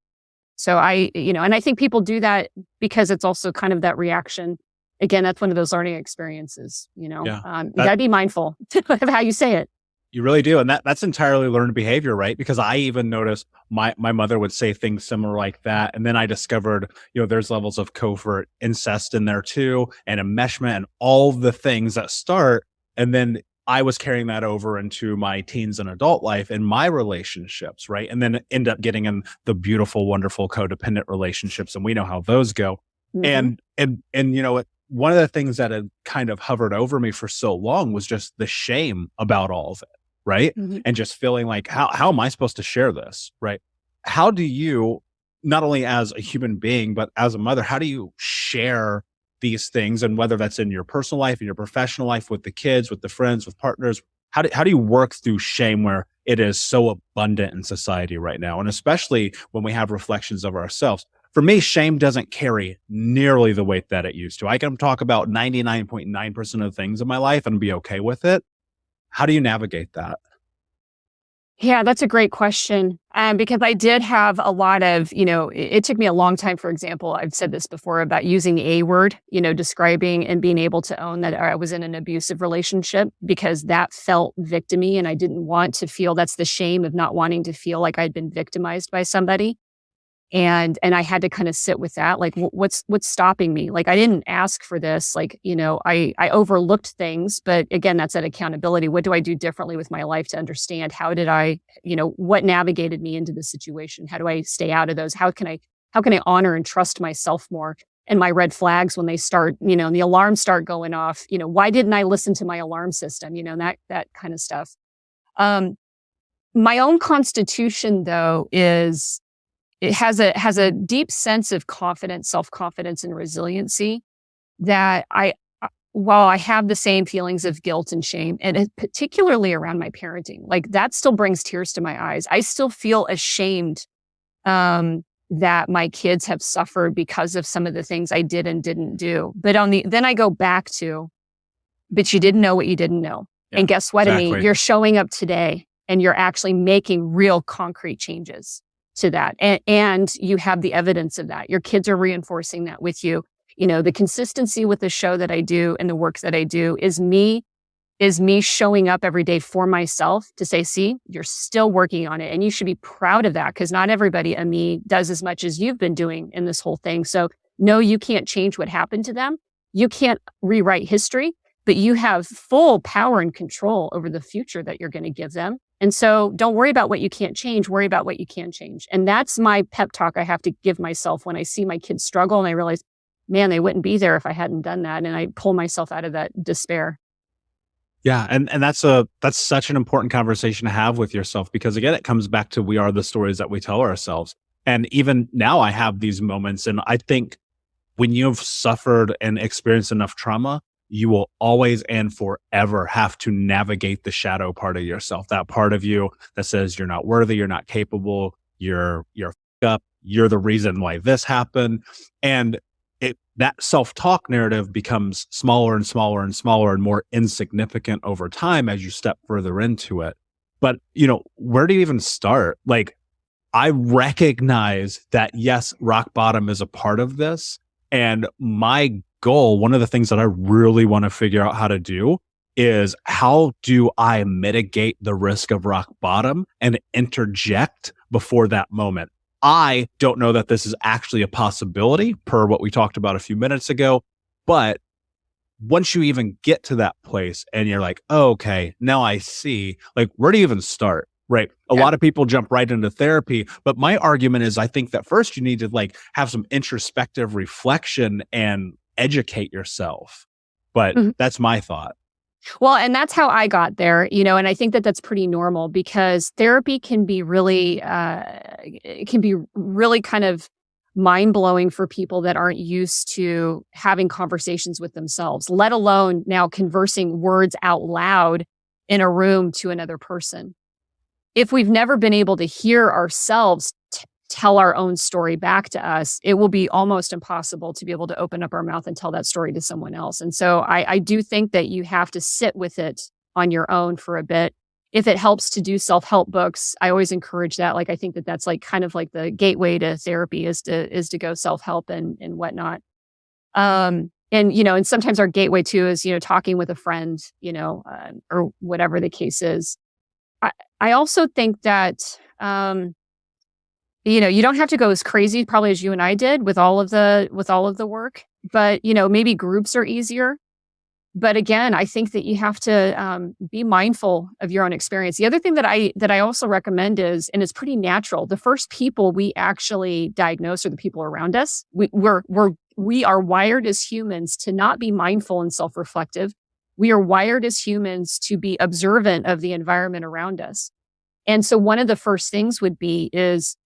and I think people do that because it's also kind of that reaction. Again, that's one of those learning experiences, Yeah, you gotta be mindful of how you say it. you really do. And that's entirely learned behavior, right? Because I even noticed my mother would say things similar like that. And then I discovered, there's levels of covert incest in there too, and enmeshment and all the things that start. And then I was carrying that over into my teens and adult life and my relationships, right? And then end up getting in the beautiful, wonderful codependent relationships. And we know how those go. Mm-hmm. And one of the things that had kind of hovered over me for so long was just the shame about all of it, right? Mm-hmm. And just feeling like, how am I supposed to share this, right? How do you, not only as a human being, but as a mother, how do you share these things? And whether that's in your personal life, in your professional life, with the kids, with the friends, with partners, how do you work through shame where it is so abundant in society right now? And especially when we have reflections of ourselves. For me, shame doesn't carry nearly the weight that it used to. I can talk about 99.9% of things in my life and be okay with it. How do you navigate that? Yeah, that's a great question. Because I did have a lot of, it took me a long time, for example, I've said this before about using the A word, describing and being able to own that I was in an abusive relationship, because that felt victim-y and I didn't want to feel, that's the shame of not wanting to feel like I'd been victimized by somebody. And I had to kind of sit with that. Like, what's stopping me? Like, I didn't ask for this. Like, I overlooked things, but again, that's that accountability. What do I do differently with my life to understand how did I, what navigated me into the situation? How do I stay out of those? How can I honor and trust myself more? and my red flags when they start, and the alarms start going off. Why didn't I listen to my alarm system? That kind of stuff. My own constitution, though, it has a deep sense of confidence, self-confidence, and resiliency that while I have the same feelings of guilt and shame, and particularly around my parenting, like that still brings tears to my eyes. I still feel ashamed that my kids have suffered because of some of the things I did and didn't do. But then I go back to, but you didn't know what you didn't know. Yeah, and guess what, exactly. Ameé? You're showing up today and you're actually making real concrete changes to that. And you have the evidence of that. Your kids are reinforcing that with you. The consistency with the show that I do and the work that I do is me showing up every day for myself to say, see, you're still working on it. And you should be proud of that, because not everybody, Ameé, does as much as you've been doing in this whole thing. So no, you can't change what happened to them. You can't rewrite history, but you have full power and control over the future that you're going to give them. And so don't worry about what you can't change, worry about what you can change. And that's my pep talk I have to give myself when I see my kids struggle and I realize, man, they wouldn't be there if I hadn't done that. And I pull myself out of that despair. Yeah. And that's such an important conversation to have with yourself, because again, it comes back to, we are the stories that we tell ourselves. And even now I have these moments. And I think when you've suffered and experienced enough trauma, you will always and forever have to navigate the shadow part of yourself, that part of you that says you're not worthy, you're not capable, you're up, you're the reason why this happened. And that self-talk narrative becomes smaller and smaller and smaller and more insignificant over time as you step further into it. But, where do you even start? Like, I recognize that, yes, rock bottom is a part of this. And my goal, one of the things that I really want to figure out how to do is, how do I mitigate the risk of rock bottom and interject before that moment? I don't know that this is actually a possibility per what we talked about a few minutes ago, but once you even get to that place and you're like, oh, okay, now I see, like, where do you even start? Right. A lot of people jump right into therapy, but my argument is, I think that first you need to have some introspective reflection and educate yourself. But that's my thought. Well, and that's how I got there, and I think that that's pretty normal, because therapy can be really kind of mind-blowing for people that aren't used to having conversations with themselves, let alone now conversing words out loud in a room to another person. If we've never been able to hear ourselves tell our own story back to us, it will be almost impossible to be able to open up our mouth and tell that story to someone else. And so I do think that you have to sit with it on your own for a bit. If it helps to do self-help books, I always encourage that. I think that that's kind of like the gateway to therapy is to go self-help and whatnot. And sometimes our gateway too is, talking with a friend, or whatever the case is. I also think that, you don't have to go as crazy probably as you and I did with all of the work, but, maybe groups are easier. But again, I think that you have to be mindful of your own experience. The other thing that I also recommend is, and it's pretty natural, the first people we actually diagnose are the people around us. We are wired as humans to not be mindful and self-reflective. We are wired as humans to be observant of the environment around us. And so one of the first things would be is,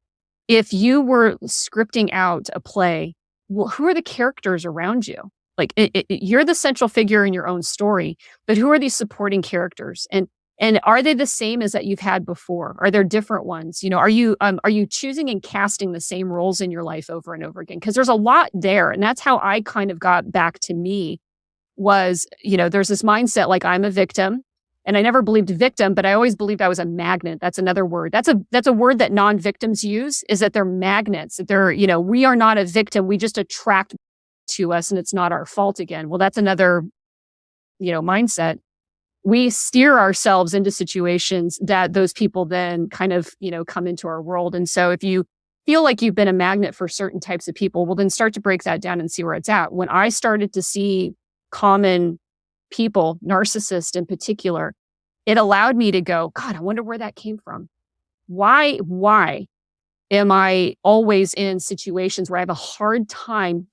if you were scripting out a play, well, who are the characters around you? You're the central figure in your own story, but who are these supporting characters? And are they the same as that you've had before? Are there different ones? Are you choosing and casting the same roles in your life over and over again? Because there's a lot there. And that's how I kind of got back to me was, there's this mindset like I'm a victim. And I never believed victim, but I always believed I was a magnet. That's another word. That's a word that non-victims use, is that they're magnets. That they're, we are not a victim. We just attract to us and it's not our fault again. Well, that's another, mindset. We steer ourselves into situations that those people then kind of, come into our world. And so if you feel like you've been a magnet for certain types of people, well, then start to break that down and see where it's at. When I started to see common people, narcissists in particular, it allowed me to go, God, I wonder where that came from. Why Am I always in situations where I have a hard time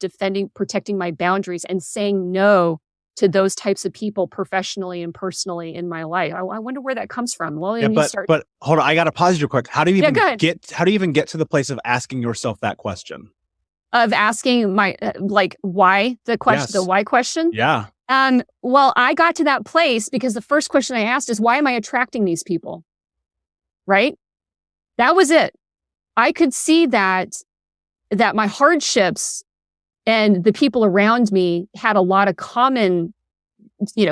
protecting my boundaries and saying no to those types of people professionally and personally in my life? I wonder where that comes from. Well, Yeah, but hold on, I got to pause you quick. How do you even get to the place of asking yourself that question? Of asking my why the question, Yes. the why question? Yeah. Well, I got to that place because the first question I asked is, why am I attracting these people? Right? That was it. I could see that my hardships and the people around me had a lot of common,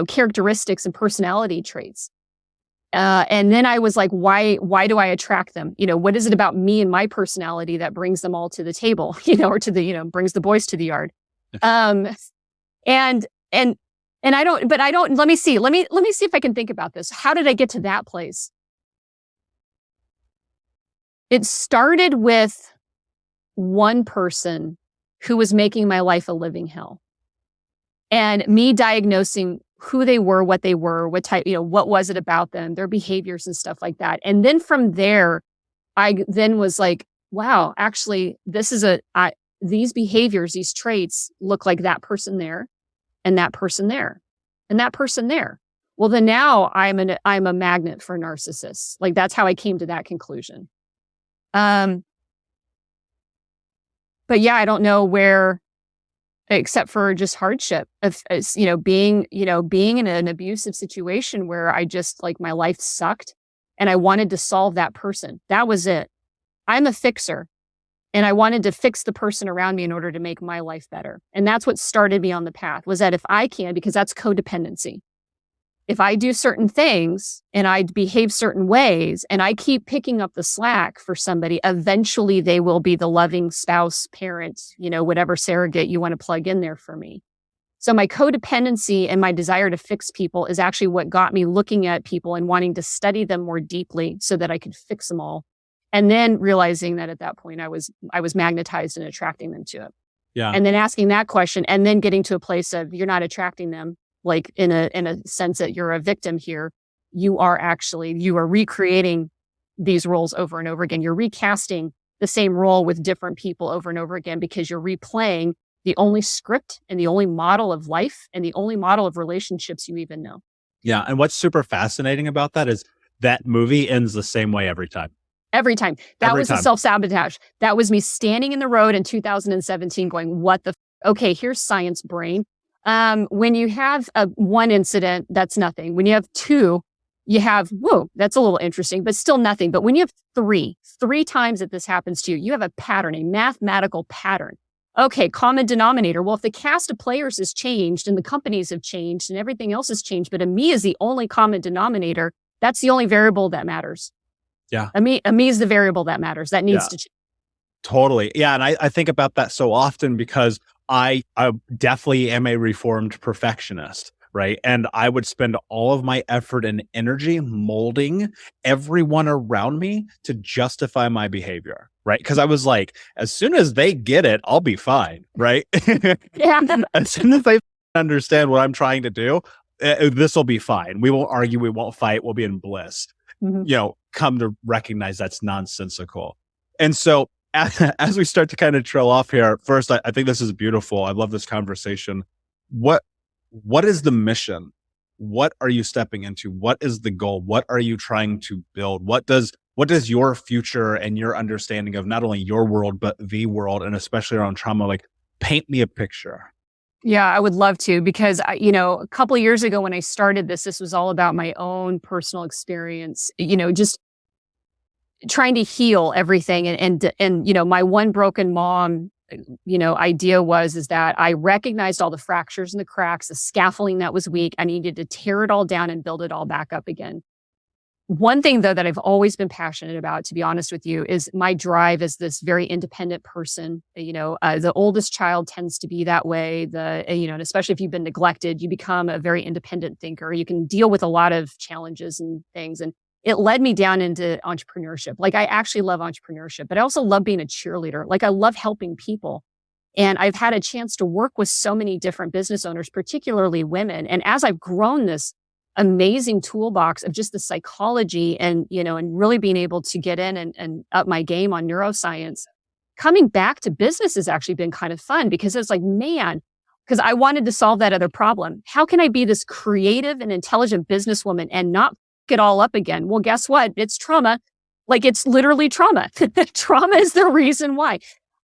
characteristics and personality traits. And then I was like, why do I attract them? What is it about me and my personality that brings them all to the table, or to the, brings the boys to the yard? And I don't, let me see if I can think about this. How did I get to that place? It started with one person who was making my life a living hell. And me diagnosing who they were, what type, what was it about them, their behaviors and stuff like that. And then from there, I then was like, wow, actually, these behaviors, these traits look like that person there and that person there and that person there. Well, then now I'm a magnet for narcissists. Like, that's how I came to that conclusion. But yeah, I don't know where, except for just hardship of, being in an abusive situation where I just, like, my life sucked and I wanted to solve that person. That was it. I'm a fixer and I wanted to fix the person around me in order to make my life better. And that's what started me on the path, was that if I can, because that's codependency. If I do certain things and I behave certain ways and I keep picking up the slack for somebody, eventually they will be the loving spouse, parent, whatever surrogate you want to plug in there for me. So my codependency and my desire to fix people is actually what got me looking at people and wanting to study them more deeply so that I could fix them all. And then realizing that at that point I was magnetized and attracting them to it. Yeah. And then asking that question and then getting to a place of, you're not attracting them. Like, in a sense that you're a victim here, you are recreating these roles over and over again. You're recasting the same role with different people over and over again because you're replaying the only script and the only model of life and the only model of relationships you even know. Yeah. And what's super fascinating about that is that movie ends the same way every time. Every time. That was the self-sabotage. That was me standing in the road in 2017 going, okay, here's science brain. When you have one incident, that's nothing. When you have two, you have, whoa, that's a little interesting, but still nothing. But when you have three times that this happens to you, you have a pattern, a mathematical pattern. Okay, common denominator. Well, if the cast of players has changed and the companies have changed and everything else has changed, but Ameé is the only common denominator, that's the only variable that matters. Yeah. Ameé is the variable that matters. That needs to change. Totally. Yeah. And I think about that so often because I definitely am a reformed perfectionist, right? And I would spend all of my effort and energy molding everyone around me to justify my behavior, right? Because I was like, as soon as they get it, I'll be fine, right? Yeah. As soon as they understand what I'm trying to do, this will be fine. We won't argue. We won't fight. We'll be in bliss. Mm-hmm. Come to recognize that's nonsensical. And so as we start to kind of trail off here, first, I think this is beautiful. I love this conversation. What is the mission? What are you stepping into? What is the goal? What are you trying to build? What does your future and your understanding of not only your world, but the world, and especially around trauma, like, paint me a picture? Yeah, I would love to, because a couple of years ago when I started this was all about my own personal experience, just trying to heal everything. And my one broken mom, idea is that I recognized all the fractures and the cracks, the scaffolding that was weak. I needed to tear it all down and build it all back up again. One thing, though, that I've always been passionate about, to be honest with you, is my drive as this very independent person. The oldest child tends to be that way. And especially if you've been neglected, you become a very independent thinker. You can deal with a lot of challenges and things. And it led me down into entrepreneurship. Like, I actually love entrepreneurship, but I also love being a cheerleader. Like, I love helping people. And I've had a chance to work with so many different business owners, particularly women. And as I've grown this amazing toolbox of just the psychology and, and really being able to get in and up my game on neuroscience. Coming back to business has actually been kind of fun because it's like, man, because I wanted to solve that other problem. How can I be this creative and intelligent businesswoman and not f it all up again? Well, guess what? It's trauma. Like, it's literally trauma. Trauma is the reason why.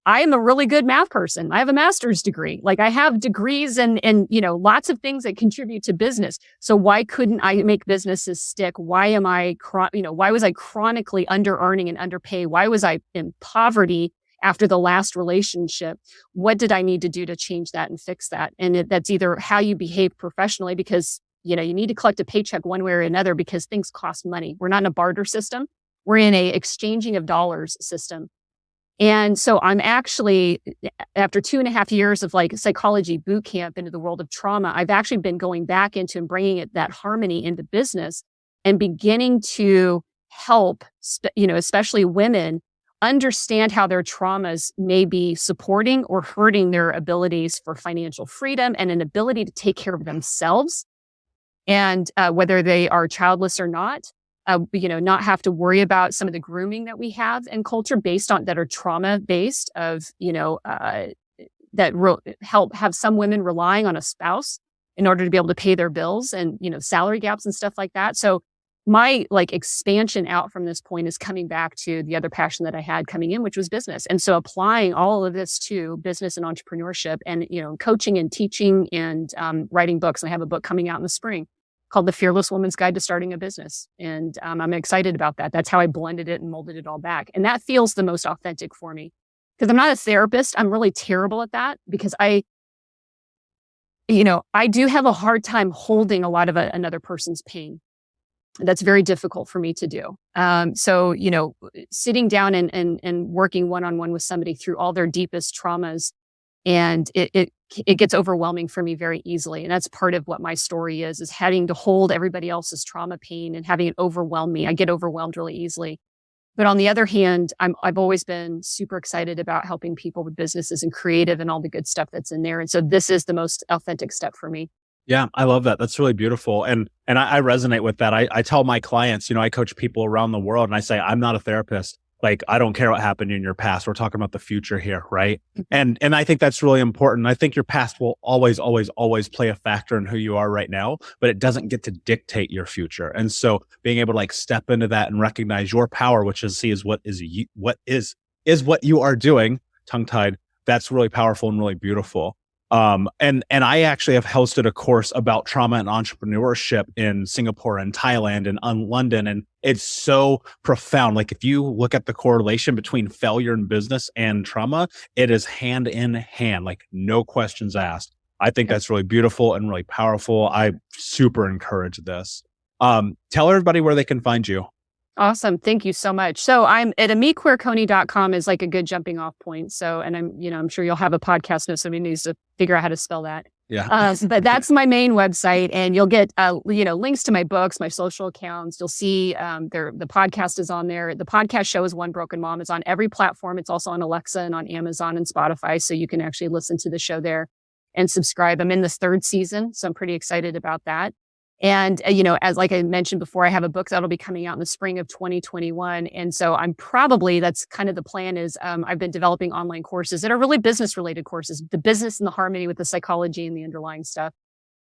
I am a really good math person. I have a master's degree. Like, I have degrees and lots of things that contribute to business. So why couldn't I make businesses stick? Why am I, why was I chronically under earning and underpaid? Why was I in poverty after the last relationship? What did I need to do to change that and fix that? And that's either how you behave professionally, because, you need to collect a paycheck one way or another because things cost money. We're not in a barter system. We're in a exchanging of dollars system. And so I'm actually, after 2.5 years of like psychology boot camp into the world of trauma, I've actually been going back into and bringing that harmony into business and beginning to help, especially women, understand how their traumas may be supporting or hurting their abilities for financial freedom and an ability to take care of themselves. And whether they are childless or not, not have to worry about some of the grooming that we have in culture that are trauma based help have some women relying on a spouse in order to be able to pay their bills and, salary gaps and stuff like that. So my expansion out from this point is coming back to the other passion that I had coming in, which was business. And so applying all of this to business and entrepreneurship and, coaching and teaching and writing books. And I have a book coming out in the spring called The Fearless Woman's Guide to Starting a Business. And I'm excited about that. That's how I blended it and molded it all back. And that feels the most authentic for me because I'm not a therapist. I'm really terrible at that because I do have a hard time holding a lot of another person's pain. That's very difficult for me to do. So, sitting down and working one-on-one with somebody through all their deepest traumas, and it gets overwhelming for me very easily. And that's part of what my story is having to hold everybody else's trauma pain and having it overwhelm me. I get overwhelmed really easily. But on the other hand, I've always been super excited about helping people with businesses and creative and all the good stuff that's in there. And so this is the most authentic step for me. Yeah, I love that. That's really beautiful. And I resonate with that. I tell my clients, I coach people around the world and I say, I'm not a therapist. Like, I don't care what happened in your past. We're talking about the future here, right? And I think that's really important. I think your past will always, always, always play a factor in who you are right now, but it doesn't get to dictate your future. And so being able to step into that and recognize your power, which is what you are doing, tongue-tied, that's really powerful and really beautiful. And I actually have hosted a course about trauma and entrepreneurship in Singapore and Thailand and London. And it's so profound. Like, if you look at the correlation between failure in business and trauma, it is hand in hand, like no questions asked. I think that's really beautiful and really powerful. I super encourage this. Tell everybody where they can find you. Awesome. Thank you so much. So I'm at ameéquiriconi.com is like a good jumping off point. So, and I'm sure you'll have a podcast note. Somebody needs to figure out how to spell that. Yeah. But that's my main website, and you'll get, links to my books, my social accounts. You'll see, the podcast is on there. The podcast show is One Broken Mom. It's on every platform. It's also on Alexa and on Amazon and Spotify. So you can actually listen to the show there and subscribe. I'm in this 3rd season, so I'm pretty excited about that. And, as like I mentioned before, I have a book that'll be coming out in the spring of 2021. And so that's kind of the plan is, I've been developing online courses that are really business related courses, the business and the harmony with the psychology and the underlying stuff.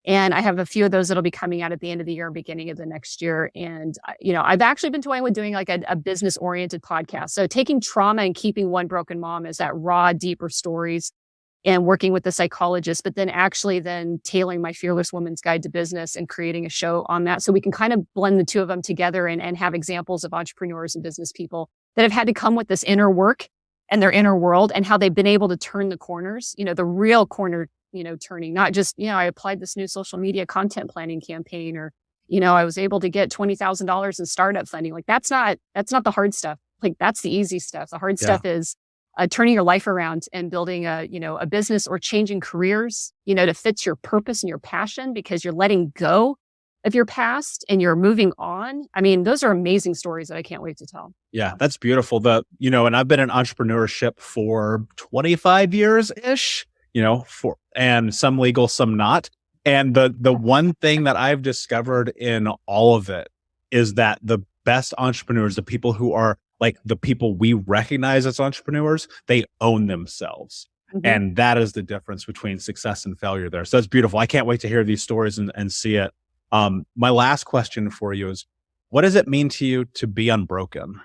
And I have a few of those that'll be coming out at the end of the year and beginning of the next year. And, I've actually been toying with doing like a business oriented podcast. So taking trauma and keeping One Broken Mom as that raw, deeper stories and working with the psychologist, but then actually tailoring my Fearless Woman's Guide to Business and creating a show on that. So we can kind of blend the two of them together and have examples of entrepreneurs and business people that have had to come with this inner work and their inner world and how they've been able to turn the corners, the real corner, turning, not just, I applied this new social media content planning campaign or, I was able to get $20,000 in startup funding. Like that's not the hard stuff. Like that's the easy stuff. The hard stuff is turning your life around and building a business or changing careers, to fit your purpose and your passion because you're letting go of your past and you're moving on. I mean, those are amazing stories that I can't wait to tell. Yeah, that's beautiful. And I've been in entrepreneurship for 25 years ish, and some legal, some not. And the one thing that I've discovered in all of it is that the best entrepreneurs, the people who are like the people we recognize as entrepreneurs, they own themselves. Mhm. And that is the difference between success and failure there. So it's beautiful. I can't wait to hear these stories and see it. My last question for you is, what does it mean to you to be unbroken?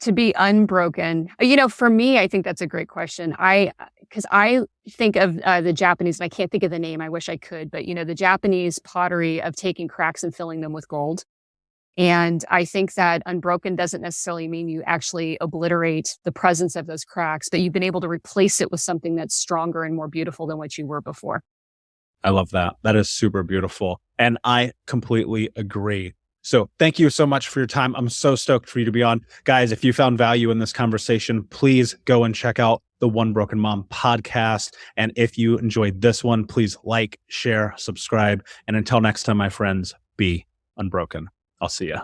To be unbroken. For me, I think that's a great question. Because I think of the Japanese, and I can't think of the name. I wish I could, but the Japanese pottery of taking cracks and filling them with gold. And I think that unbroken doesn't necessarily mean you actually obliterate the presence of those cracks, but you've been able to replace it with something that's stronger and more beautiful than what you were before. I love that. That is super beautiful. And I completely agree. So thank you so much for your time. I'm so stoked for you to be on. Guys, if you found value in this conversation, please go and check out the One Broken Mom podcast. And if you enjoyed this one, please like, share, subscribe. And until next time, my friends, be unbroken. I'll see ya.